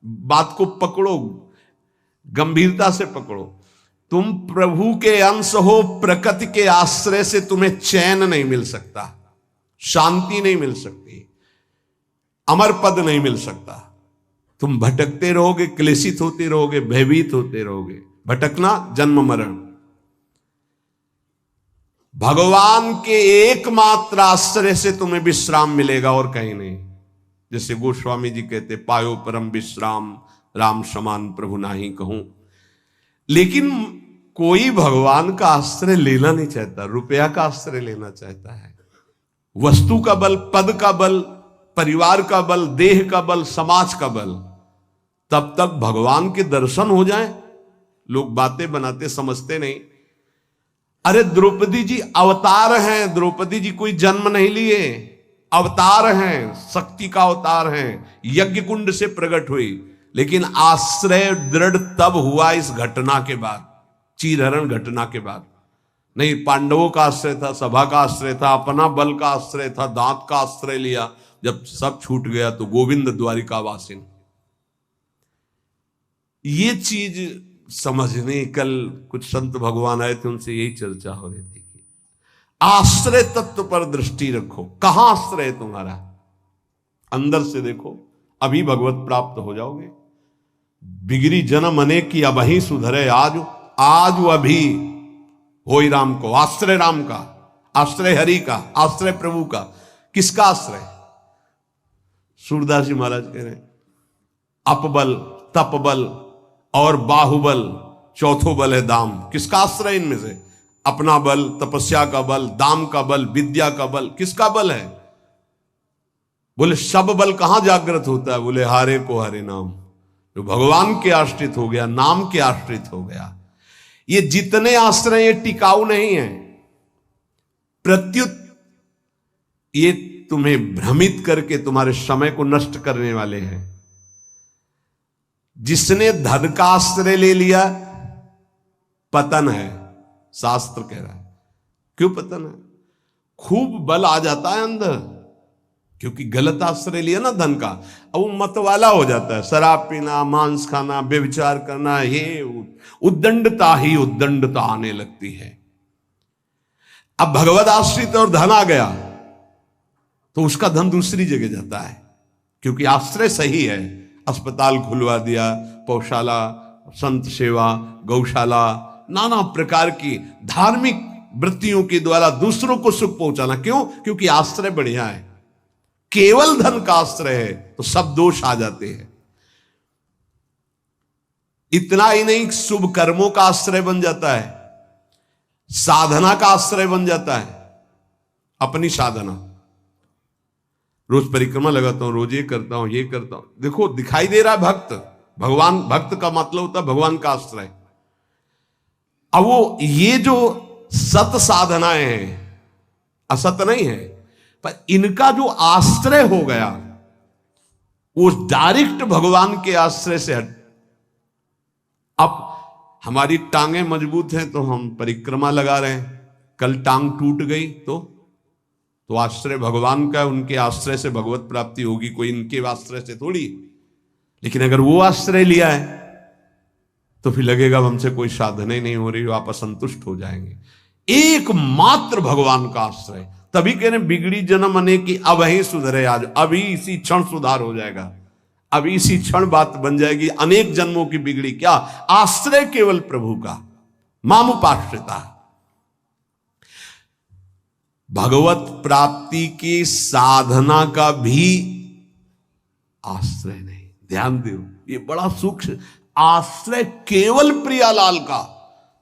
बात को पकड़ो, गंभीरता से पकड़ो। तुम प्रभु के अंश हो, प्रकृति के आश्रय से तुम्हें चैन नहीं मिल सकता, शांति नहीं मिल सकती, अमर पद नहीं मिल सकता। तुम भटकते रहोगे, क्लेशित होते रहोगे, भयभीत होते रहोगे। भटकना जन्म मरण। भगवान के एकमात्र आश्रय से तुम्हें विश्राम मिलेगा और कहीं नहीं। जैसे गोस्वामी जी कहते, पायो परम विश्राम राम समान प्रभु नाही कहूं। लेकिन कोई भगवान का आश्रय लेना नहीं चाहता, रुपया का आश्रय लेना चाहता है। वस्तु का बल, पद का बल, परिवार का बल, देह का बल, समाज का बल। तब तक भगवान के दर्शन हो जाए, लोग बातें बनाते समझते नहीं। अरे द्रौपदी जी अवतार हैं, द्रौपदी जी कोई जन्म नहीं लिए, अवतार हैं, शक्ति का अवतार हैं, यज्ञ कुंड से प्रकट हुई। लेकिन आश्रय दृढ़ तब हुआ इस घटना के बाद, चीरहरण घटना के बाद। नहीं, पांडवों का आश्रय था, सभा का आश्रय था, अपना बल का आश्रय था, दांत का आश्रय लिया। जब सब छूट गया तो गोविंद द्वारिका वासिन। ये चीज समझने, कल कुछ संत भगवान आए थे, उनसे यही चर्चा हो रही थी कि आश्रय तत्व पर दृष्टि रखो। कहां आश्रय है तुम्हारा? अंदर से देखो, अभी भगवत प्राप्त हो जाओगे। बिगड़ी जन्म अनेक की अबही सुधरे आज, आज अभी होई राम को। आश्रय राम का, आश्रय हरि का, आश्रय प्रभु का। किसका आश्रय? सूरदास जी महाराज कह रहे हैं, अपबल, तपबल और बाहुबल, चौथो बल है दाम। किसका आश्रय इनमें से? अपना बल, तपस्या का बल, दाम का बल, विद्या का बल। किसका बल है? बोले सब बल कहां जागृत होता है? बोले हारे को हरे नाम। जो भगवान के आश्रित हो गया, नाम के आश्रित हो गया। ये जितने आश्रय ये टिकाऊ नहीं है, प्रत्युत ये तुम्हें भ्रमित करके तुम्हारे समय को नष्ट करने वाले हैं। जिसने धन का आश्रय ले लिया, पतन है, शास्त्र कह रहा है। क्यों पतन है? खूब बल आ जाता है अंदर, क्योंकि गलत आश्रय लिया ना धन का। अब वो मतवाला हो जाता है, शराब पीना, मांस खाना, व्यभिचार करना, ये उद्दंडता ही उद्दंडता आने लगती है। अब भगवत आश्रित और धन आ गया तो उसका धन दूसरी जगह जाता है, क्योंकि आश्रय सही है। अस्पताल खुलवा दिया, पौशाला, संत सेवा, गौशाला, नाना प्रकार की धार्मिक वृत्तियों के द्वारा दूसरों को सुख पहुंचाना। क्यों? क्योंकि आश्रय बढ़िया है। केवल धन का आश्रय है तो सब दोष आ जाते हैं। इतना ही नहीं, शुभ कर्मों का आश्रय बन जाता है, साधना का आश्रय बन जाता है। अपनी साधना, रोज परिक्रमा लगाता हूं, रोज ये करता हूं, ये करता हूं। देखो दिखाई दे रहा है भक्त, भगवान, भक्त का मतलब होता है भगवान का आश्रय। अब वो ये जो सत साधनाएं हैं, असत नहीं है, पर इनका जो आश्रय हो गया वो डायरेक्ट भगवान के आश्रय से हट। अब हमारी टांगें मजबूत हैं तो हम परिक्रमा लगा रहे हैं, कल टांग टूट गई तो आश्रय भगवान का, उनके आश्रय से भगवत प्राप्ति होगी, कोई इनके आश्रय से थोड़ी। लेकिन अगर वो आश्रय लिया है तो फिर लगेगा हमसे कोई साधना ही नहीं हो रही, आप असंतुष्ट हो जाएंगे। एकमात्र भगवान का आश्रय। तभी कह रहे बिगड़ी जन्म अनेक की अबही सुधरे आज। अभी इसी क्षण सुधार हो जाएगा, अभी इसी क्षण बात बन जाएगी। अनेक जन्मों की बिगड़ी क्या? आश्रय केवल प्रभु का, मामुपाश्रिता। भगवत प्राप्ति की साधना का भी आश्रय नहीं। ध्यान दो, ये बड़ा सूक्ष्म। आश्रय केवल प्रियालाल का।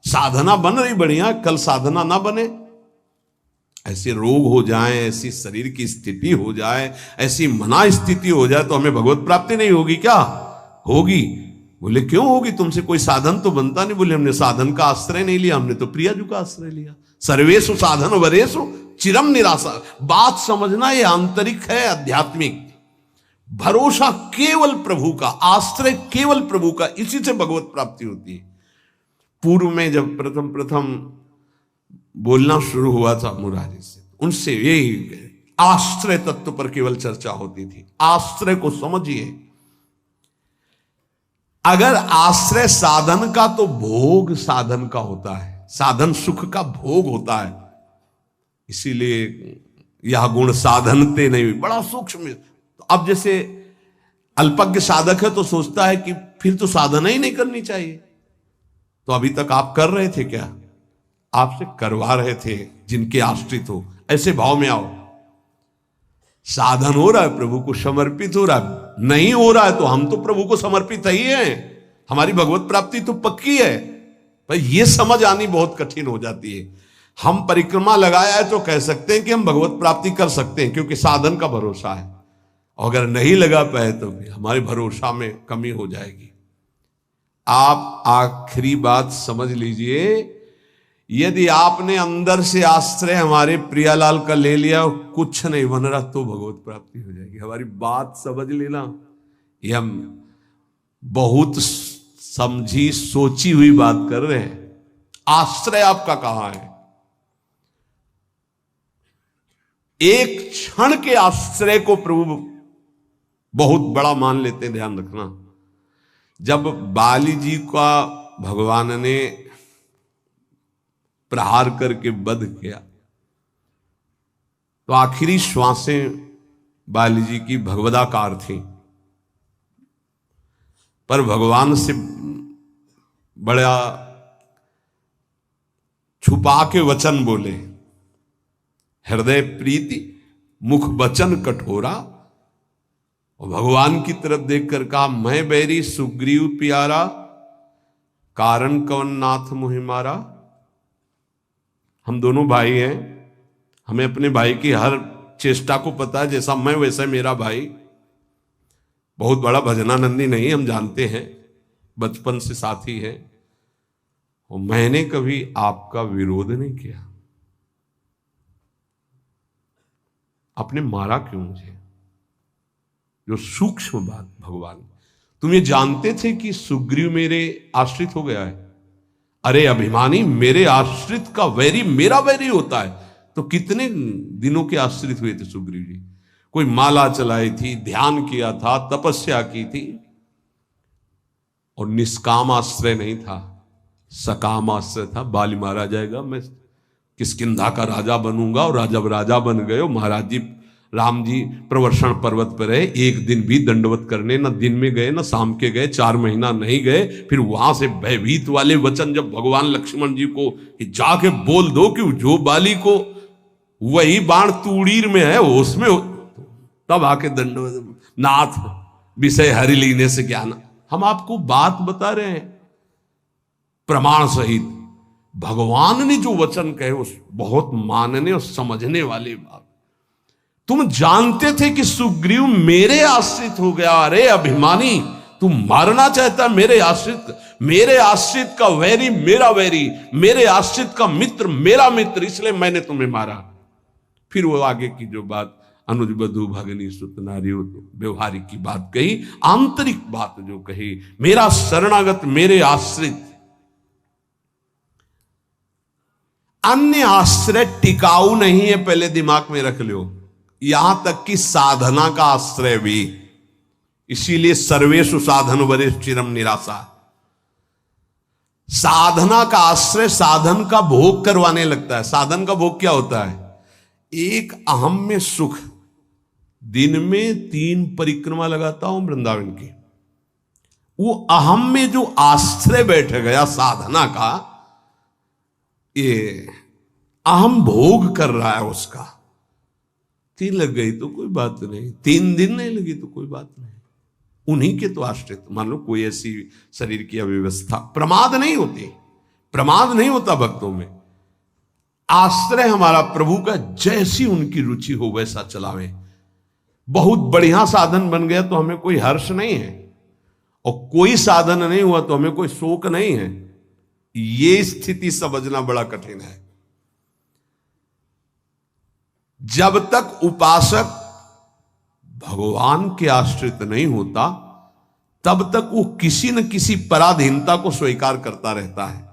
साधना बन रही बढ़िया, कल साधना ना बने, ऐसे रोग हो जाए, ऐसी शरीर की स्थिति हो जाए, ऐसी मना स्थिति हो जाए तो हमें भगवत प्राप्ति नहीं होगी क्या? होगी। बोले क्यों होगी? तुमसे कोई साधन तो बनता नहीं। बोले हमने साधन का आश्रय नहीं लिया, हमने तो प्रियाजू का आश्रय लिया। सर्वेषु साधन वरेषु चिरम निराशा। बात समझना, ये आंतरिक है, आध्यात्मिक। भरोसा केवल प्रभु का, आश्रय केवल प्रभु का, इसी से भगवत प्राप्ति होती है। पूर्व में जब प्रथम बोलना शुरू हुआ था मुरारी से, उनसे यही आश्रय तत्व पर केवल चर्चा होती थी। आश्रय को समझिए। अगर आश्रय साधन का, तो भोग साधन का होता है, साधन सुख का भोग होता है। इसीलिए यह गुण साधनते नहीं, बड़ा सूक्ष्म। अब जैसे अल्पज्ञ साधक है तो सोचता है कि फिर तो साधना ही नहीं करनी चाहिए। तो अभी तक आप कर रहे थे क्या? आपसे करवा रहे थे जिनके आश्रित हो। ऐसे भाव में आओ। साधन हो रहा है, प्रभु को समर्पित हो रहा है। नहीं हो रहा है तो हम तो प्रभु को समर्पित ही हैं, हमारी भगवत प्राप्ति तो पक्की है। पर यह समझ आनी बहुत कठिन हो जाती है। हम परिक्रमा लगाया है तो कह सकते हैं कि हम भगवत प्राप्ति कर सकते हैं, क्योंकि साधन का भरोसा है। अगर नहीं लगा पाए तो भी हमारे भरोसा में कमी हो जाएगी। आप आखिरी बात समझ लीजिए, यदि आपने अंदर से आश्रय हमारे प्रियालाल का ले लिया और कुछ नहीं बन रहा तो भगवत प्राप्ति हो जाएगी। हमारी बात समझ लेना। ये हम बहुत समझी सोची हुई बात कर रहे हैं। आश्रय आपका कहां है? एक क्षण के आश्रय को प्रभु बहुत बड़ा मान लेते हैं, ध्यान रखना। जब बाली जी का भगवान ने प्रहार करके वध किया तो आखिरी श्वासें बाली जी की भगवदाकार थी, पर भगवान से बड़ा छुपा के वचन बोले। हृदय प्रीति मुख वचन कठोरा, और भगवान की तरफ देखकर कहा, मैं बैरी सुग्रीव प्यारा, कारण कवन नाथ मुहि मारा। हम दोनों भाई हैं, हमें अपने भाई की हर चेष्टा को पता है। जैसा मैं वैसा मेरा भाई। बहुत बड़ा भजनानंदी नहीं, हम जानते हैं, बचपन से साथी है। और मैंने कभी आपका विरोध नहीं किया। आपने मारा क्यों मुझे? जो सूक्ष्म बात भगवान, तुम ये जानते थे कि सुग्रीव मेरे आश्रित हो गया है? अरे अभिमानी, मेरे आश्रित का वैरी मेरा वैरी होता है। तो कितने दिनों के आश्रित हुए थे सुग्रीव जी? कोई माला चलाई थी, ध्यान किया था, तपस्या की थी, और निष्काम आश्रय नहीं था, सकाम आश्रय था। बाली मारा जाएगा, मैं किष्किंधा का राजा बनूंगा। और जब राजा बन गए, महाराज जी राम जी प्रवर्षण पर्वत पर रहे, एक दिन भी दंडवत करने न दिन में गए न शाम के गए, 4 महीना नहीं गए। फिर वहां से भयभीत वाले वचन जब भगवान लक्ष्मण जी को कि जाके बोल दो कि जो बाली को वही बाण तूड़ीर में है उसमें हो, तब आके दंडवत, नाथ विषय हरि लीने से क्या ना। हम आपको बात बता रहे हैं प्रमाण सहित। भगवान ने जो वचन कहे उस बहुत मानने और समझने वाली बात। तुम जानते थे कि सुग्रीव मेरे आश्रित हो गया। अरे अभिमानी, तुम मारना चाहता मेरे आश्रित का वैरी मेरा वैरी, मेरे आश्रित का मित्र मेरा मित्र, इसलिए मैंने तुम्हें मारा। फिर वो आगे की जो बात अनुज बधु भगनी सुत नारी व्यवहारिक की बात कही, आंतरिक बात जो कही, मेरा शरणागत मेरे आश्रित। अन्य आश्रय टिकाऊ नहीं है, पहले दिमाग में रख लो। यहां तक कि साधना का आश्रय भी। इसीलिए सर्वेषु साधन वरेषु चिरम निराशा। साधना का आश्रय साधन का भोग करवाने लगता है। साधन का भोग क्या होता है? एक अहम में सुख। दिन में 3 परिक्रमा लगाता हूं वृंदावन की, वो अहम में जो आश्रय बैठ गया साधना का, ये अहम भोग कर रहा है उसका। 3 लग गई तो कोई बात नहीं, 3 दिन नहीं लगी तो कोई बात नहीं। उन्हीं के तो आश्रित। मान लो कोई ऐसी शरीर की अव्यवस्था, प्रमाद नहीं होती, प्रमाद नहीं होता भक्तों में। आश्रय हमारा प्रभु का, जैसी उनकी रुचि हो वैसा चलावे। बहुत बढ़िया साधन बन गया तो हमें कोई हर्ष नहीं है, और कोई साधन नहीं हुआ तो हमें कोई शोक नहीं है। ये स्थिति समझना बड़ा कठिन है। जब तक उपासक भगवान के आश्रित नहीं होता, तब तक वो किसी न किसी पराधीनता को स्वीकार करता रहता है,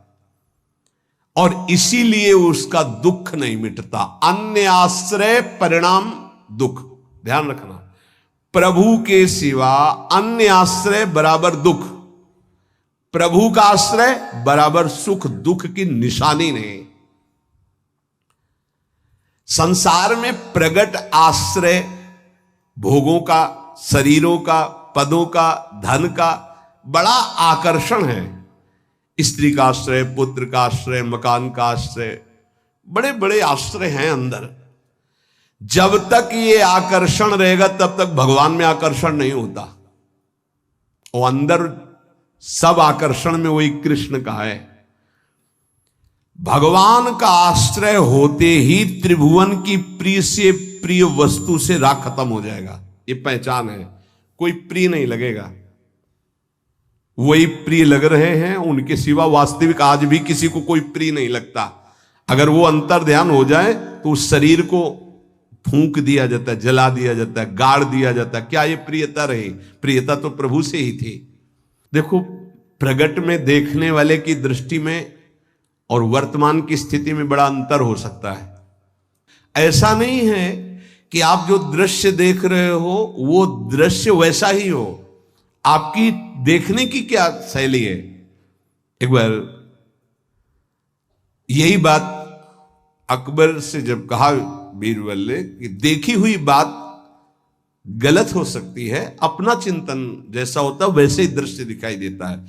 और इसीलिए उसका दुख नहीं मिटता। अन्य आश्रय परिणाम दुख। ध्यान रखना, प्रभु के सिवा अन्य आश्रय बराबर दुख। प्रभु का आश्रय बराबर सुख दुख की निशानी नहीं। संसार में प्रगट आश्रय भोगों का, शरीरों का, पदों का, धन का बड़ा आकर्षण है। स्त्री का आश्रय, पुत्र का आश्रय, मकान का आश्रय, बड़े बड़े आश्रय हैं अंदर। जब तक ये आकर्षण रहेगा तब तक भगवान में आकर्षण नहीं होता। और अंदर सब आकर्षण में वही कृष्ण का है। भगवान का आश्रय होते ही त्रिभुवन की प्रिय से प्रिय वस्तु से राग खत्म हो जाएगा। ये पहचान है। कोई प्रिय नहीं लगेगा। वही प्रिय लग रहे हैं, उनके सिवा वास्तविक आज भी किसी को कोई प्रिय नहीं लगता। अगर वो अंतर ध्यान हो जाए तो उस शरीर को फूंक दिया जाता है, जला दिया जाता है, गाड़ दिया जाता है। क्या ये प्रियता रही? प्रियता तो प्रभु से ही थी। देखो, प्रगट में देखने वाले की दृष्टि में और वर्तमान की स्थिति में बड़ा अंतर हो सकता है। ऐसा नहीं है कि आप जो दृश्य देख रहे हो वो दृश्य वैसा ही हो। आपकी देखने की क्या शैली है। एक बार यही बात अकबर से जब कहा बीरबल ने कि देखी हुई बात गलत हो सकती है, अपना चिंतन जैसा होता है वैसे ही दृश्य दिखाई देता है,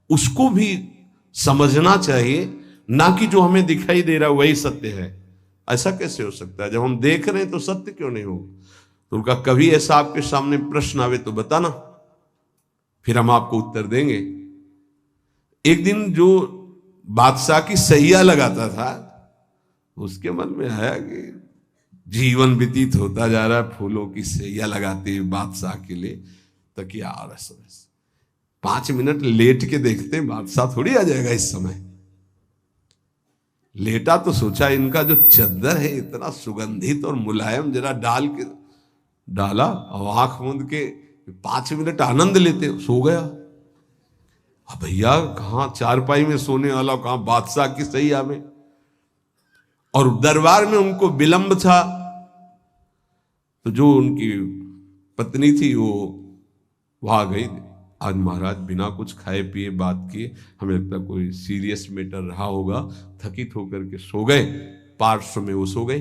उसको भी समझना चाहिए, ना कि जो हमें दिखाई दे रहा है वही सत्य है। ऐसा कैसे हो सकता है? जब हम देख रहे हैं तो सत्य क्यों नहीं हो? तो उनका कभी ऐसा आपके सामने प्रश्न आवे तो बताना, फिर हम आपको उत्तर देंगे। एक दिन जो बादशाह की सैया लगाता था, उसके मन में आया कि जीवन व्यतीत होता जा रहा है फूलों की सैया लगाते हुए बादशाह के लिए, तकिया और 5 मिनट लेट के देखते हैं बादशाह थोड़ी आ जाएगा इस समय। लेटा तो सोचा इनका जो चद्दर है इतना सुगंधित और मुलायम, जरा डाल के डाला और आंख मूंद के 5 मिनट आनंद लेते, सो गया। अब भैया कहां चारपाई में सोने वाला, कहां बादशाह की सैया में। और दरबार में उनको विलंब था, तो जो उनकी पत्नी थी वो वहां गई। आज महाराज बिना कुछ खाए पिए बात किए, हमें लगता कोई सीरियस मैटर रहा होगा, थकित होकर के सो गए। पार्श्व में वो सो गए।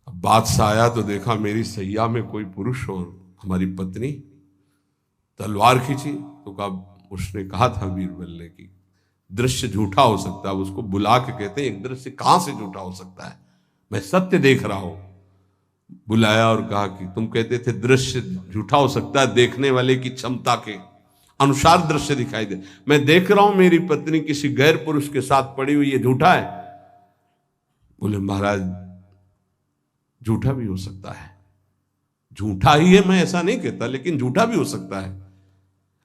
अब बादशाह आया तो देखा मेरी सैया में कोई पुरुष और हमारी पत्नी। तलवार खींची तो कहा, उसने कहा था बीरबल ने कि दृश्य झूठा हो सकता है। उसको बुला के कहते हैं एक दृश्य कहां से झूठा हो सकता है, मैं सत्य देख रहा हूं। बुलाया और कहा कि तुम कहते थे दृश्य झूठा हो सकता है, देखने वाले की क्षमता के अनुसार दृश्य दिखाई दे। मैं देख रहा हूं मेरी पत्नी किसी गैर पुरुष के साथ पड़ी हुई, ये झूठा है? बोले महाराज झूठा भी हो सकता है। झूठा ही है मैं ऐसा नहीं कहता, लेकिन झूठा भी हो सकता है।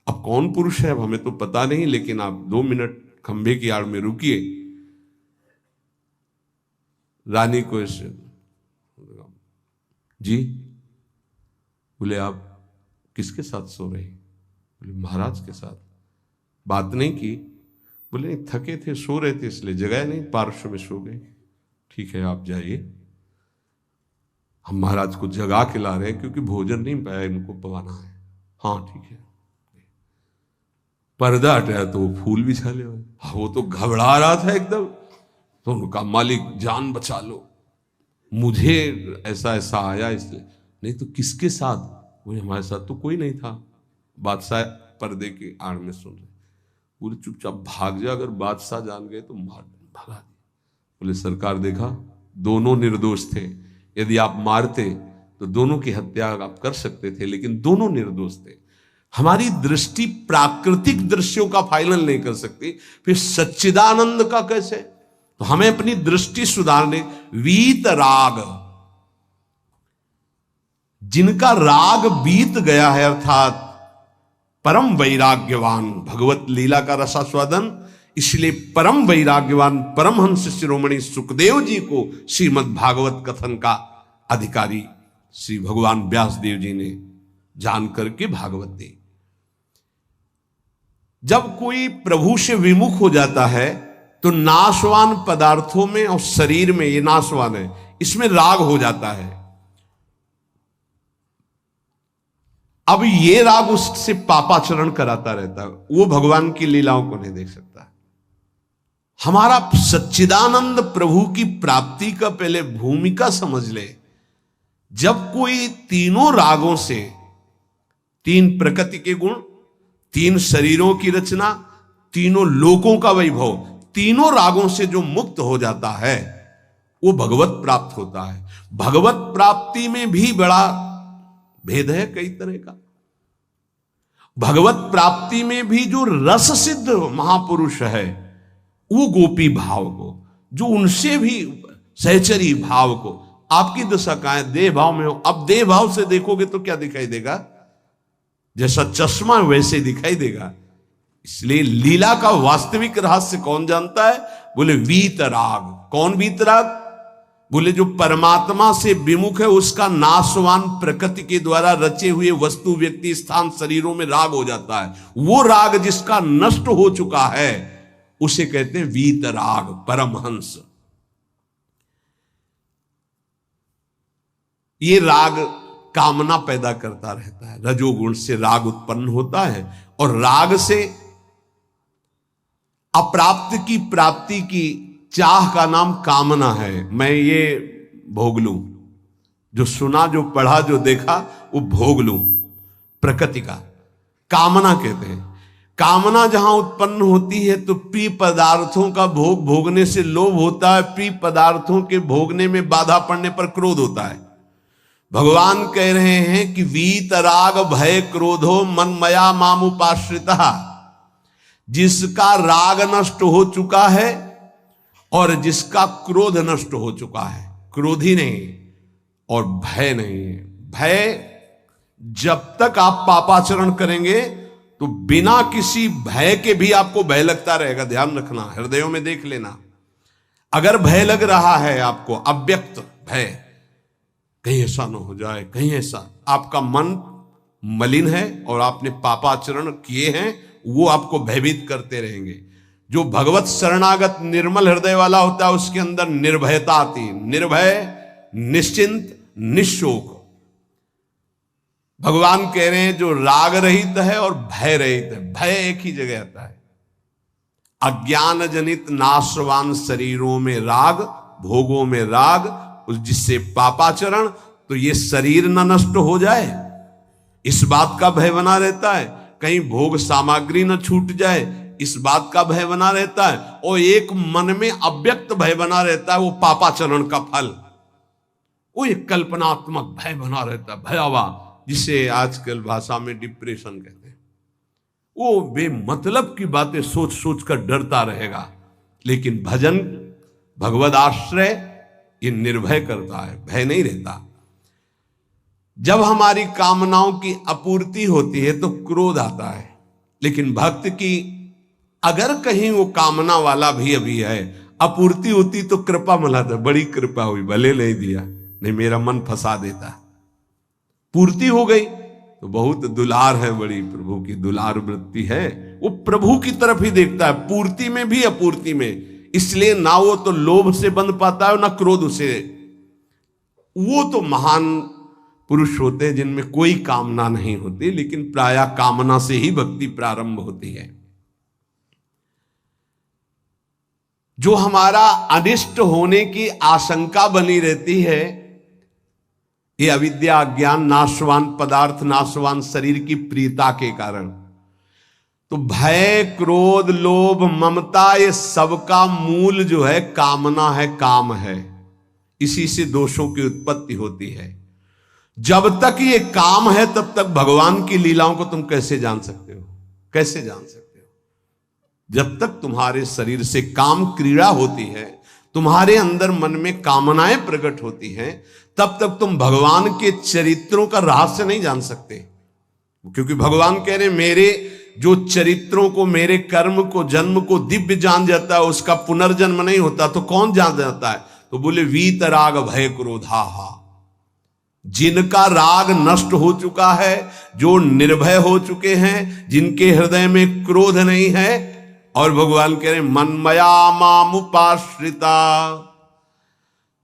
अब कौन पुरुष है अब हमें तो पता नहीं, लेकिन आप 2 मिनट खंभे की आड़ में रुकिए। रानी को ऐसे जी, बोले आप किसके साथ सो रहे? बोले महाराज के साथ। बात नहीं की? बोले थके थे, सो रहे थे इसलिए जगाया नहीं, पार्श्व में सो गए। ठीक है आप जाइए, हम महाराज को जगा के ला रहे हैं क्योंकि भोजन नहीं पाया, इनको पवाना है। हाँ ठीक है। पर्दा हटाया तो वो फूल बिछा ले। वो तो घबरा रहा था एकदम, तो उनका मालिक जान बचा लो, मुझे ऐसा ऐसा आया इसलिए। नहीं तो किसके साथ? बोले हमारे साथ तो कोई नहीं था। बादशाह पर्दे की आड़ में सुन रहे। बोले चुपचाप भाग जा, अगर बादशाह जान गए तो मार भगा दिया। बोले सरकार देखा दोनों निर्दोष थे, यदि आप मारते तो दोनों की हत्या आप कर सकते थे, लेकिन दोनों निर्दोष थे। हमारी दृष्टि प्राकृतिक दृश्यों का फाइनल नहीं कर सकती, फिर सच्चिदानंद का कैसे? तो हमें अपनी दृष्टि सुधारने, वीत राग, जिनका राग बीत गया है, अर्थात परम वैराग्यवान, भगवत लीला का रसास्वादन, इसलिए परम वैराग्यवान परमहंस शिरोमणि सुखदेव जी को श्रीमद् भागवत कथन का अधिकारी श्री भगवान व्यास देव जी ने जान करके भागवत दी। जब कोई प्रभु से विमुख हो जाता है तो नाशवान पदार्थों में और शरीर में, ये नाशवान है, इसमें राग हो जाता है। अब ये राग उससे पापाचरण कराता रहता है, वो भगवान की लीलाओं को नहीं देख सकता। हमारा सच्चिदानंद प्रभु की प्राप्ति का पहले भूमिका समझ ले। जब कोई तीनों रागों से, तीन प्रकृति के गुण, तीन शरीरों की रचना, तीनों लोकों का वैभव, तीनों रागों से जो मुक्त हो जाता है वो भगवत प्राप्त होता है। भगवत प्राप्ति में भी बड़ा भेद है कई तरह का। भगवत प्राप्ति में भी जो रस सिद्ध महापुरुष है वो गोपी भाव को, जो उनसे भी सहचरी भाव को, आपकी दशा कहां है? देह भाव में हो। अब देह भाव से देखोगे तो क्या दिखाई देगा? जैसा चश्मा वैसे दिखाई देगा। इसलिए लीला का वास्तविक रहस्य कौन जानता है? बोले वीतराग। कौन वीतराग? बोले जो परमात्मा से विमुख है उसका नाशवान प्रकृति के द्वारा रचे हुए वस्तु, व्यक्ति, स्थान, शरीरों में राग हो जाता है। वो राग जिसका नष्ट हो चुका है उसे कहते हैं वीतराग, परमहंस। ये राग कामना पैदा करता रहता है। रजोगुण से राग उत्पन्न होता है और राग से अप्राप्त की प्राप्ति की चाह का नाम कामना है। मैं ये भोग लूं, जो सुना, जो पढ़ा, जो देखा वो भोग लूं, प्रकृति का कामना कहते हैं। कामना जहां उत्पन्न होती है तो प्रिय पदार्थों का भोग भोगने से लोभ होता है, प्रिय पदार्थों के भोगने में बाधा पड़ने पर क्रोध होता है। भगवान कह रहे हैं कि वीतराग भय क्रोधो मनमया मामुपाश्रिता। जिसका राग नष्ट हो चुका है और जिसका क्रोध नष्ट हो चुका है, क्रोधी नहीं और भय नहीं है। भय, जब तक आप पापाचरण करेंगे तो बिना किसी भय के भी आपको भय लगता रहेगा। ध्यान रखना, हृदयों में देख लेना। अगर भय लग रहा है आपको, अव्यक्त भय, कहीं ऐसा ना हो जाए, कहीं ऐसा, आपका मन मलिन है और आपने पापाचरण किए हैं, वो आपको भयभीत करते रहेंगे। जो भगवत शरणागत निर्मल हृदय वाला होता है उसके अंदर निर्भयता आती है। निर्भय, निश्चिंत, निशोक। भगवान कह रहे हैं जो राग रहित है और भय रहित है। भय एक ही जगह आता है। अज्ञान जनित नाशवान शरीरों में राग, भोगों में राग, जिससे पापाचरण, तो ये शरीर न नष्ट हो जाए इस बात का भय बना रहता है। कहीं भोग सामग्री न छूट जाए इस बात का भय बना रहता है। और एक मन में अव्यक्त भय बना रहता है, वो पापाचरण का फल, वो एक कल्पनात्मक भय बना रहता है, भयावह, जिसे आजकल भाषा में डिप्रेशन कहते हैं। वो बेमतलब की बातें सोच सोच कर डरता रहेगा। लेकिन भजन, भगवद आश्रय, ये निर्भय करता है, भय नहीं रहता। जब हमारी कामनाओं की अपूर्ति होती है तो क्रोध आता है। लेकिन भक्त की अगर कहीं वो कामना वाला भी अभी है, अपूर्ति होती तो कृपा मनाता, बड़ी कृपा हुई, भले नहीं दिया, नहीं मेरा मन फंसा देता। पूर्ति हो गई तो बहुत दुलार है, बड़ी प्रभु की दुलार वृत्ति है, वो प्रभु की तरफ ही देखता है, पूर्ति में भी अपूर्ति में। इसलिए ना वो तो लोभ से बंध पाता है ना क्रोध से। वो तो महान पुरुष होते हैं जिनमें कोई कामना नहीं होती, लेकिन प्रायः कामना से ही भक्ति प्रारंभ होती है। जो हमारा अनिष्ट होने की आशंका बनी रहती है, ये अविद्या, अज्ञान, नाशवान पदार्थ, नाशवान शरीर की प्रियता के कारण। तो भय, क्रोध, लोभ, ममता, ये सबका मूल जो है कामना है, काम है। इसी से दोषों की उत्पत्ति होती है। जब तक ये काम है तब तक भगवान की लीलाओं को तुम कैसे जान सकते हो? कैसे जान सकते हो? जब तक तुम्हारे शरीर से काम क्रीड़ा होती है, तुम्हारे अंदर मन में कामनाएं प्रकट होती हैं, तब तक तुम भगवान के चरित्रों का रहस्य नहीं जान सकते। क्योंकि भगवान कह रहे मेरे जो चरित्रों को, मेरे कर्म को, जन्म को दिव्य जान जाता है, उसका पुनर्जन्म नहीं होता, तो कौन जान जाता है? तो बोले वीतराग भय क्रोधाहा। जिनका राग नष्ट हो चुका है, जो निर्भय हो चुके हैं, जिनके हृदय में क्रोध नहीं है, और भगवान कह रहे मनमया मामुपाश्रिता।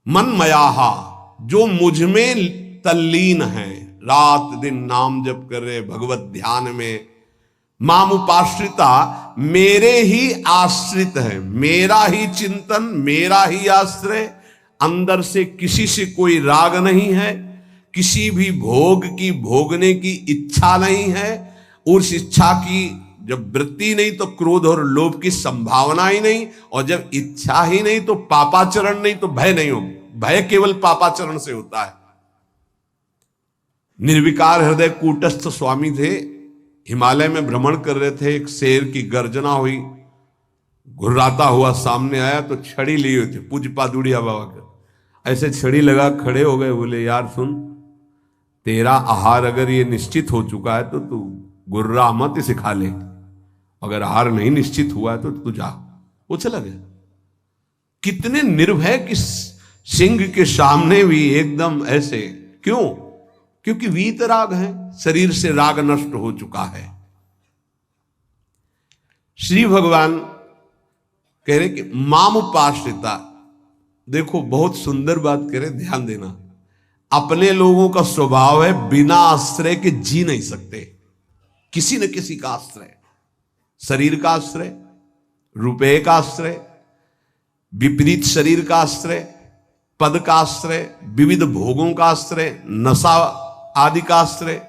मनमयाहा, जो मुझ में तल्लीन है, रात दिन नाम जप कर रहे, भगवत ध्यान में। माम उपाश्रिता, मेरे ही आश्रित है, मेरा ही चिंतन, मेरा ही आश्रय। अंदर से किसी से कोई राग नहीं है, किसी भी भोग की भोगने की इच्छा नहीं है। उस इच्छा की जब वृत्ति नहीं तो क्रोध और लोभ की संभावना ही नहीं, और जब इच्छा ही नहीं तो पापाचरण नहीं तो भय नहीं हो। भय केवल पापाचरण से होता है। निर्विकार हृदय कूटस्थ स्वामी थे, हिमालय में भ्रमण कर रहे थे। एक शेर की गर्जना हुई, घुर्राता हुआ सामने आया तो छड़ी लिए हुए थे पूज्य पादुड़िया बाबा के। ऐसे छड़ी लगा खड़े हो गए, बोले यार सुन, तेरा आहार अगर ये निश्चित हो चुका है तो तू गुर्रा मत इसे खा ले, अगर आहार नहीं निश्चित हुआ है तो तू जा। वो चला गया। कितने निर्भय कि सिंह के सामने भी एकदम ऐसे, क्यों? क्योंकि वीतराग है, शरीर से राग नष्ट हो चुका है। श्री भगवान कह रहे कि माम उपाश्रिता, देखो बहुत सुंदर बात कह रहे, ध्यान देना। अपने लोगों का स्वभाव है बिना आश्रय के जी नहीं सकते, किसी न किसी का आश्रय। शरीर का आश्रय, रुपये का आश्रय, विपरीत शरीर का आश्रय, पद का आश्रय, विविध भोगों का आश्रय, नशा आदि का आश्रय।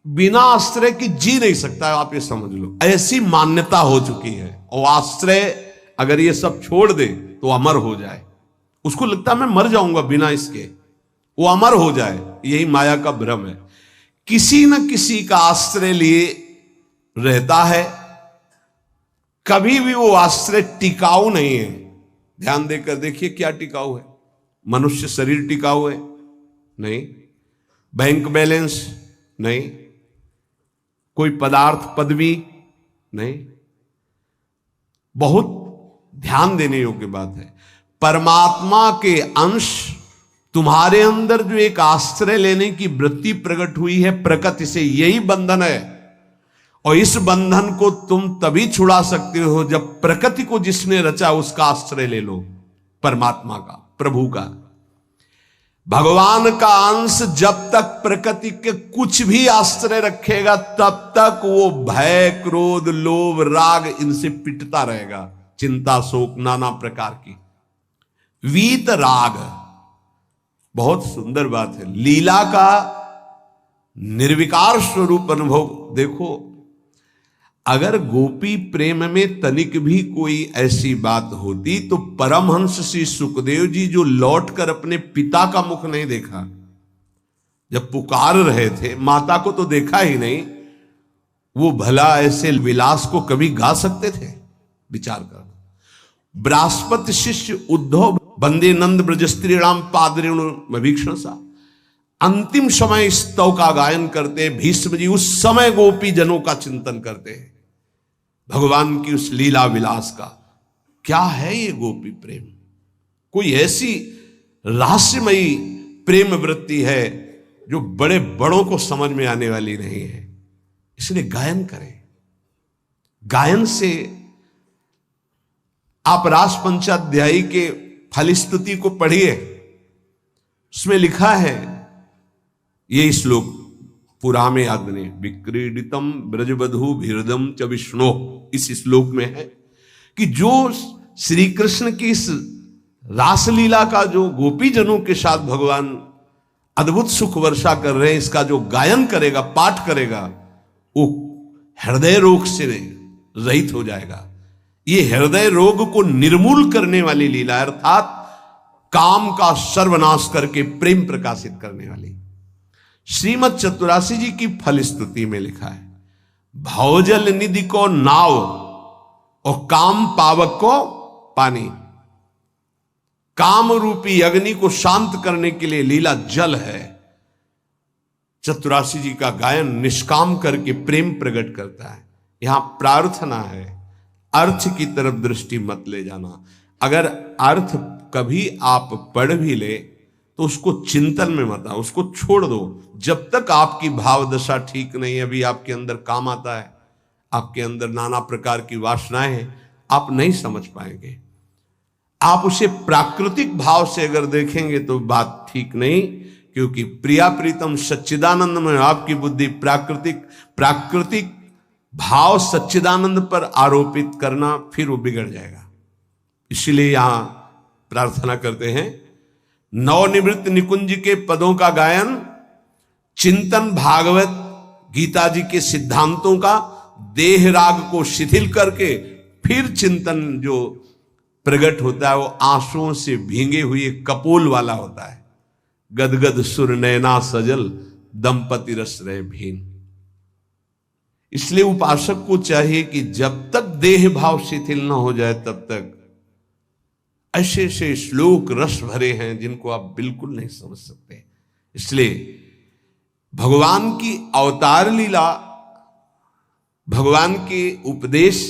बिना आश्रय की जी नहीं सकता, आप ये समझ लो। ऐसी मान्यता हो चुकी है। और आश्रय अगर ये सब छोड़ दे तो अमर हो जाए। उसको लगता है मैं मर जाऊंगा बिना इसके, वो अमर हो जाए। यही माया का भ्रम है। किसी न किसी का आश्रय लिए रहता है, कभी भी वो आश्रय टिकाऊ नहीं है। ध्यान देकर देखिए क्या टिकाऊ है। मनुष्य शरीर टिकाऊ है? नहीं। Bank balance? नहीं। कोई पदार्थ पदवी? नहीं। बहुत ध्यान देने योग्य बात है। परमात्मा के अंश तुम्हारे अंदर जो एक आश्रय लेने की वृत्ति प्रकट हुई है प्रकृति से, यही बंधन है। और इस बंधन को तुम तभी छुड़ा सकते हो जब प्रकृति को जिसने रचा उसका आश्रय ले लो, परमात्मा का, प्रभु का। भगवान का अंश जब तक प्रकृति के कुछ भी आश्रय रखेगा तब तक वो भय, क्रोध, लोभ, राग इनसे पिटता रहेगा। चिंता, शोक, नाना प्रकार की वीत राग। बहुत सुंदर बात है। लीला का निर्विकार स्वरूप अनुभव देखो। अगर गोपी प्रेम में तनिक भी कोई ऐसी बात होती तो परमहंस श्री सुखदेव जी जो लौटकर अपने पिता का मुख नहीं देखा, जब पुकार रहे थे, माता को तो देखा ही नहीं, वो भला ऐसे विलास को कभी गा सकते थे? विचार कर। बृहस्पति शिष्य उद्धव बंदे नंद ब्रज स्त्रीणाम पादरेणुभीक्षण सा, अंतिम समय स्तव का गायन करते। भीष्म जी उस समय गोपी जनों का चिंतन करते हैं, भगवान की उस लीला विलास का। क्या है ये गोपी प्रेम? कोई ऐसी रहस्यमयी प्रेम वृत्ति है जो बड़े बड़ों को समझ में आने वाली नहीं है। इसलिए गायन करें। गायन से आप रास पंचाध्यायी के फलस्तुति को पढ़िए, उसमें लिखा है ये श्लोक, पुरा में आग्ने विक्रीडितम ब्रजबधु भीरदम च विष्णु। इस श्लोक में है कि जो श्री कृष्ण की इस रासलीला का जो गोपी जनों के साथ भगवान अद्भुत सुख वर्षा कर रहे हैं, इसका जो गायन करेगा, पाठ करेगा, वो हृदय रोग से रहित हो जाएगा। ये हृदय रोग को निर्मूल करने वाली लीला, अर्थात काम का सर्वनाश करके प्रेम प्रकाशित करने वाली। श्रीमद चतुरासी जी की फलस्तुति में लिखा है, भवजल निधि को नाव और काम पावक को पानी। काम रूपी अग्नि को शांत करने के लिए लीला जल है। चतुरासी जी का गायन निष्काम करके प्रेम प्रकट करता है। यहां प्रार्थना है, अर्थ की तरफ दृष्टि मत ले जाना। अगर अर्थ कभी आप पढ़ भी ले तो उसको चिंतन में मत आओ, उसको छोड़ दो। जब तक आपकी भाव दशा ठीक नहीं है, अभी आपके अंदर काम आता है, आपके अंदर नाना प्रकार की वासनाएं हैं, आप नहीं समझ पाएंगे। आप उसे प्राकृतिक भाव से अगर देखेंगे तो बात ठीक नहीं, क्योंकि प्रिया प्रीतम सच्चिदानंद में आपकी बुद्धि प्राकृतिक भाव सच्चिदानंद पर आरोपित करना, फिर वो बिगड़ जाएगा। इसलिए यहां प्रार्थना करते हैं, नवनिवृत्त निकुंज के पदों का गायन, चिंतन भागवत गीता जी के सिद्धांतों का, देह राग को शिथिल करके फिर चिंतन जो प्रकट होता है वो आंसुओं से भींगे हुए कपोल वाला होता है। गदगद सुर नैना सजल, दंपति रस रहे भीन। इसलिए उपासक को चाहिए कि जब तक देह भाव शिथिल न हो जाए तब तक ऐसे ऐसे श्लोक रस भरे हैं जिनको आप बिल्कुल नहीं समझ सकते। इसलिए भगवान की अवतार लीला, भगवान के उपदेश,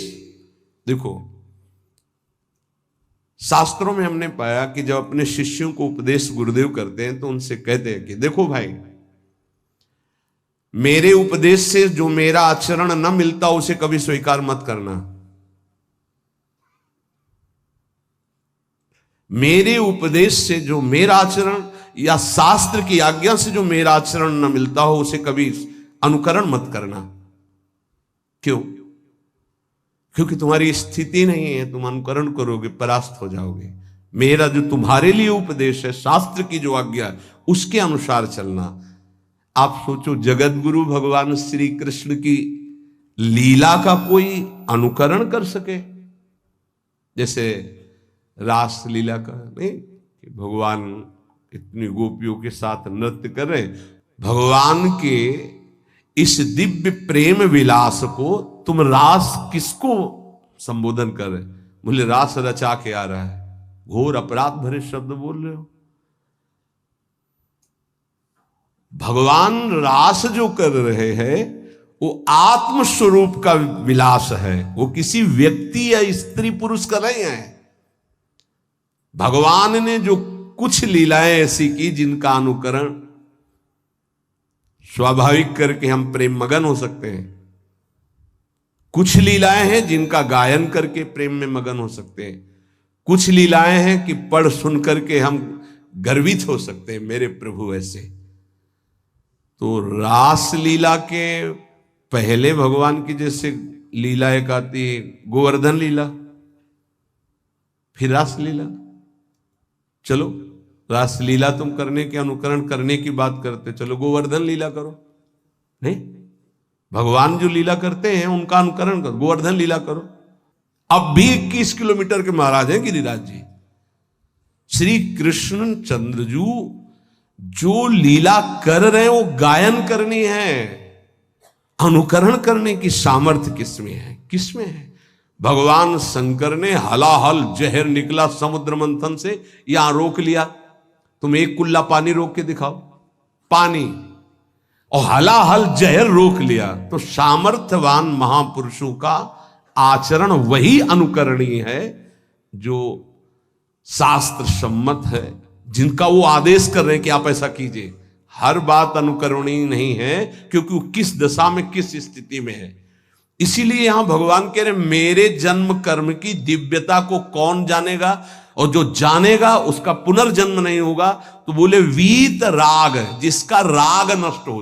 देखो शास्त्रों में हमने पाया कि जब अपने शिष्यों को उपदेश गुरुदेव करते हैं तो उनसे कहते हैं कि देखो भाई, मेरे उपदेश से जो मेरा आचरण न मिलता उसे कभी स्वीकार मत करना। मेरे उपदेश से जो मेरा आचरण या शास्त्र की आज्ञा से जो मेरा आचरण न मिलता हो उसे कभी अनुकरण मत करना। क्यों? क्योंकि तुम्हारी स्थिति नहीं है, तुम अनुकरण करोगे परास्त हो जाओगे। मेरा जो तुम्हारे लिए उपदेश है, शास्त्र की जो आज्ञा है, उसके अनुसार चलना। आप सोचो, जगत गुरु भगवान श्री कृष्ण की लीला का कोई अनुकरण कर सके? जैसे रास लीला का नहीं कि भगवान इतनी गोपियों के साथ नृत्य कर रहे, भगवान के इस दिव्य प्रेम विलास को तुम रास किसको संबोधन कर रहे? बोले रास रचा के आ रहा है। घोर अपराध भरे शब्द बोल रहे हो। भगवान रास जो कर रहे हैं वो आत्म स्वरूप का विलास है, वो किसी व्यक्ति या स्त्री पुरुष का नहीं है। भगवान ने जो कुछ लीलाएं ऐसी की जिनका अनुकरण स्वाभाविक करके हम प्रेम मगन हो सकते हैं, कुछ लीलाएं हैं जिनका गायन करके प्रेम में मगन हो सकते हैं, कुछ लीलाएं हैं कि पढ़ सुन करके हम गर्वित हो सकते हैं, मेरे प्रभु ऐसे। तो रास लीला के पहले भगवान की जैसे लीला एक आती है गोवर्धन लीला, फिर रास लीला। चलो रास लीला तुम करने के अनुकरण करने की बात करते, चलो गोवर्धन लीला करो। नहीं, भगवान जो लीला करते हैं उनका अनुकरण करो, गोवर्धन लीला करो। अब भी 21 किलोमीटर के महाराज हैं गिरिराज जी। श्री कृष्ण चंद्रजू जो लीला कर रहे हैं वो गायन करनी है, अनुकरण करने की सामर्थ्य किसमें है? किसमें है? भगवान शंकर ने हलाहल जहर निकला समुद्र मंथन से, यहां रोक लिया, तुम एक कुल्ला पानी रोक के दिखाओ, पानी, और हलाहल जहर रोक लिया। तो सामर्थ्यवान महापुरुषों का आचरण वही अनुकरणीय है जो शास्त्र सम्मत है, जिनका वो आदेश कर रहे हैं कि आप ऐसा कीजिए। हर बात अनुकरणीय नहीं है, क्योंकि वो किस दशा में किस स्थिति में है। इसीलिए यहां भगवान कह रहे मेरे जन्म कर्म की दिव्यता को कौन जानेगा, और जो जानेगा उसका पुनर्जन्म नहीं होगा। तो बोले वीत राग, जिसका राग नष्ट हो